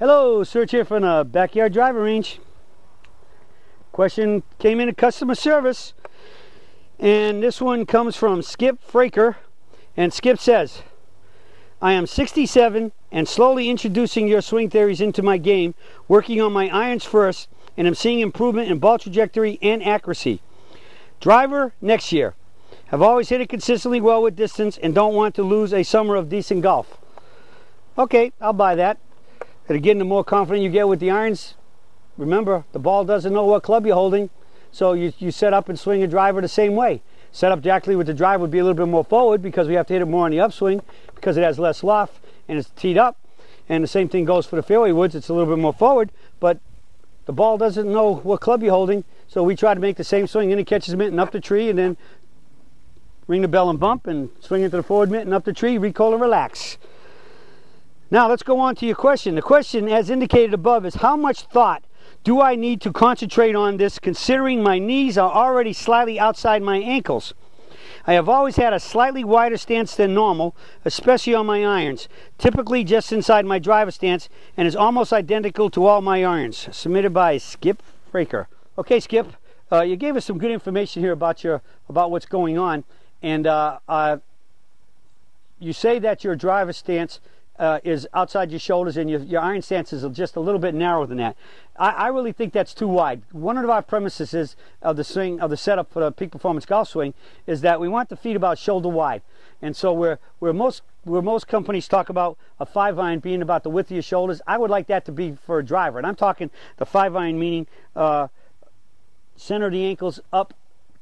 Hello, Serge here from the Backyard Driving Range. Question came in at customer service, and this one comes from Skip Fraker. And Skip says, I am 67 and slowly introducing your swing theories into my game, working on my irons first, and I'm seeing improvement in ball trajectory and accuracy. Driver next year. Have always hit it consistently well with distance and don't want to lose a summer of decent golf. Okay, I'll buy that. And again, the more confident you get with the irons, remember, the ball doesn't know what club you're holding, so you set up and swing a driver the same way. Set up directly with the driver would be a little bit more forward because we have to hit it more on the upswing because it has less loft and it's teed up. And the same thing goes for the fairway woods. It's a little bit more forward, but the ball doesn't know what club you're holding, so we try to make the same swing. In it catches mitt and up the tree, and then ring the bell and bump and swing into the forward mitt and up the tree, recoil and relax. Now let's go on to your question. The question, as indicated above, is how much thought do I need to concentrate on this considering my knees are already slightly outside my ankles? I have always had a slightly wider stance than normal, especially on my irons, typically just inside my driver stance, and is almost identical to all my irons. Submitted by Skip Fraker. Okay, Skip, you gave us some good information here about what's going on, and you say that your driver stance is outside your shoulders and your iron stance is just a little bit narrower than that. I really think that's too wide. One of our premises of the setup for the Peak Performance Golf Swing is that we want the feet about shoulder wide. And so where most companies talk about a 5-iron being about the width of your shoulders, I would like that to be for a driver. And I'm talking the 5-iron meaning center of the ankles up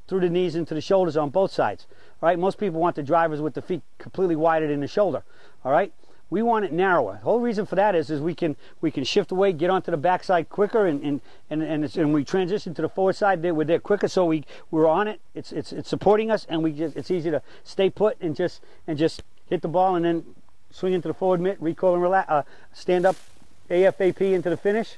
through the knees into the shoulders on both sides. All right, most people want the drivers with the feet completely wider than the shoulder. All right. We want it narrower. The whole reason for that is we can shift away, get onto the backside quicker, and we transition to the forward side. We're there quicker, so we're on it. It's supporting us, and it's easy to stay put and just hit the ball and then swing into the forward mitt, recoil and relax, stand up, AFAP into the finish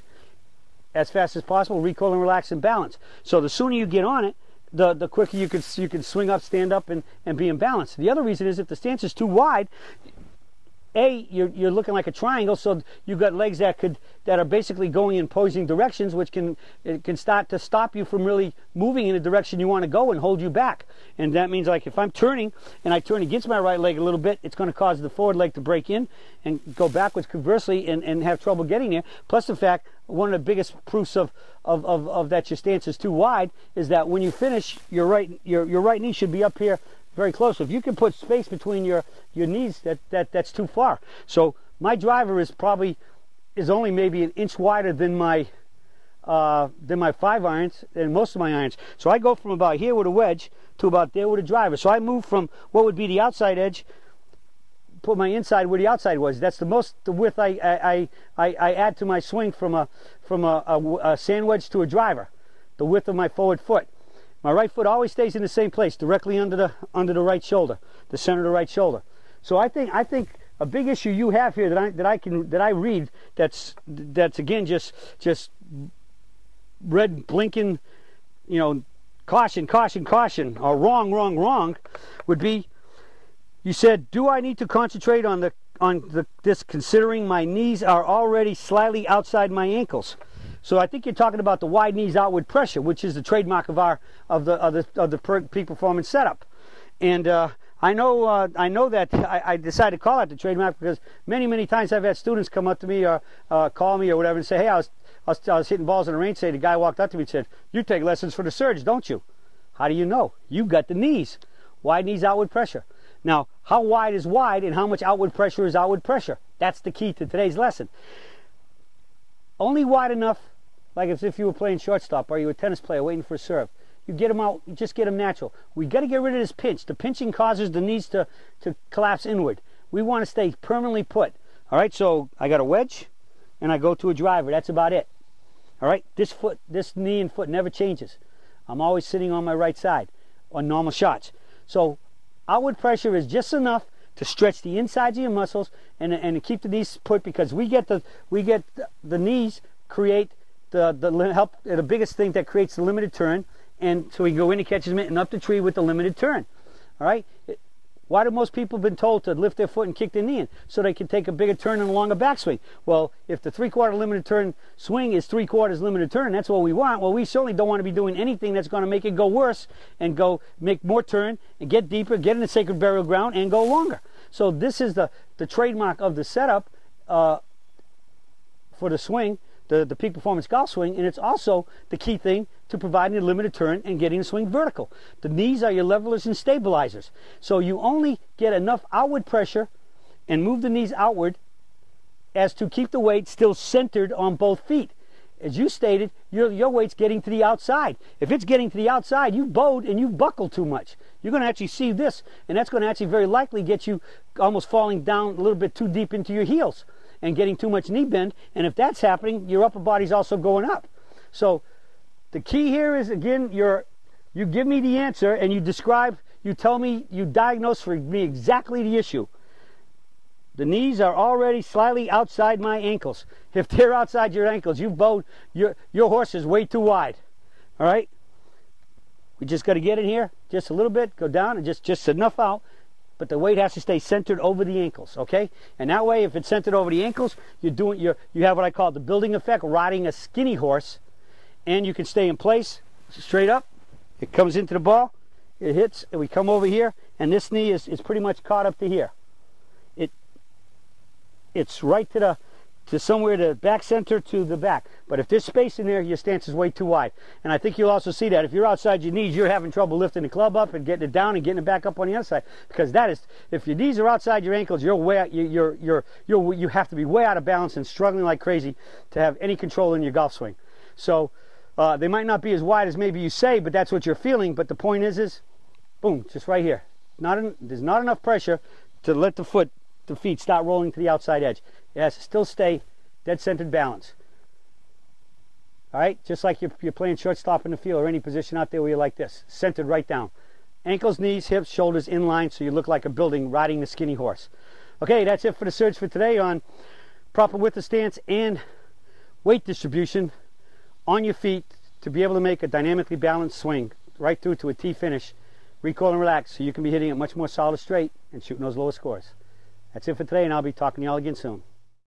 as fast as possible, recoil and relax and balance. So the sooner you get on it, the quicker you can swing up, stand up, and be in balance. The other reason is if the stance is too wide, you're looking like a triangle, so you've got legs that are basically going in opposing directions, which can start to stop you from really moving in the direction you want to go and hold you back. And that means, like, if I'm turning and I turn against my right leg a little bit, it's going to cause the forward leg to break in and go backwards conversely and have trouble getting there. Plus the fact, one of the biggest proofs of that your stance is too wide is that when you finish, your right knee should be up here very close. If you can put space between your knees, that's too far. So my driver is only maybe an inch wider than my 5-irons and most of my irons. So I go from about here with a wedge to about there with a driver. So I move from what would be the outside edge, put my inside where the outside was. That's the width I add to my swing from a sand wedge to a driver. The width of my forward foot. My right foot always stays in the same place, directly under the right shoulder, the center of the right shoulder. So I think a big issue you have here that I read that's again just red blinking, caution, caution, caution, or wrong would be, you said, do I need to concentrate on this considering my knees are already slightly outside my ankles? So I think you're talking about the wide knees outward pressure, which is the trademark of the Peak Performance setup. And I know that I decided to call out the trademark because many times I've had students come up to me or call me or whatever and say, hey, I was hitting balls in the range. Say the guy walked up to me and said, you take lessons for the Serge, don't you? How do you know? You've got the knees, wide knees outward pressure. Now, how wide is wide and how much outward pressure is outward pressure? That's the key to today's lesson. Only wide enough. Like if you were playing shortstop or you were a tennis player waiting for a serve. You get them out, you just get them natural. We got to get rid of this pinch. The pinching causes the knees to collapse inward. We want to stay permanently put. All right, so I got a wedge and I go to a driver. That's about it. All right, this knee and foot never changes. I'm always sitting on my right side on normal shots. So outward pressure is just enough to stretch the insides of your muscles and to keep the knees put, because we get the knees create the biggest thing that creates the limited turn, and so we can go in and catch his mitt and up the tree with the limited turn. All right, Why do most people been told to lift their foot and kick their knee in? So they can take a bigger turn and a longer backswing. Well, if the 3/4 limited turn swing is 3/4 limited turn, that's what we want. Well, we certainly don't want to be doing anything that's going to make it go worse and go make more turn and get deeper, get in the sacred burial ground and go longer. So this is the trademark of the setup for the swing, the peak performance golf swing, and it's also the key thing to providing a limited turn and getting the swing vertical. The knees are your levelers and stabilizers. So you only get enough outward pressure and move the knees outward as to keep the weight still centered on both feet. As you stated, your weight's getting to the outside. If it's getting to the outside, you've bowed and you've buckled too much. You're going to actually see this, and that's going to actually very likely get you almost falling down a little bit too deep into your heels and getting too much knee bend. And if that's happening, your upper body's also going up. So the key here is, again, you give me the answer and you describe, you tell me, you diagnose for me exactly the issue. The knees are already slightly outside my ankles. If they're outside your ankles, you've bowed, your horse is way too wide. All right? We just got to get in here just a little bit, go down, and just enough out. But the weight has to stay centered over the ankles, okay? And that way, if it's centered over the ankles, you have what I call the building effect, riding a skinny horse, and you can stay in place, straight up. It comes into the ball, it hits, and we come over here, and this knee is pretty much caught up to here. It's right to somewhere to back center to the back. But if there's space in there, your stance is way too wide. And I think you'll also see that if you're outside your knees, you're having trouble lifting the club up and getting it down and getting it back up on the other side. Because that is, if your knees are outside your ankles, you have to be way out of balance and struggling like crazy to have any control in your golf swing. So they might not be as wide as maybe you say, but that's what you're feeling. But the point is boom, just right here. There's not enough pressure to let the feet start rolling to the outside edge. It has to still stay dead centered balance. All right, just like you're playing shortstop in the field or any position out there where you're like this, centered right down. Ankles, knees, hips, shoulders in line so you look like a building riding the skinny horse. Okay, that's it for the search for today on proper width of stance and weight distribution on your feet to be able to make a dynamically balanced swing right through to a T finish. Recoil and relax so you can be hitting it much more solid straight and shooting those lower scores. That's it for today, and I'll be talking to y'all again soon.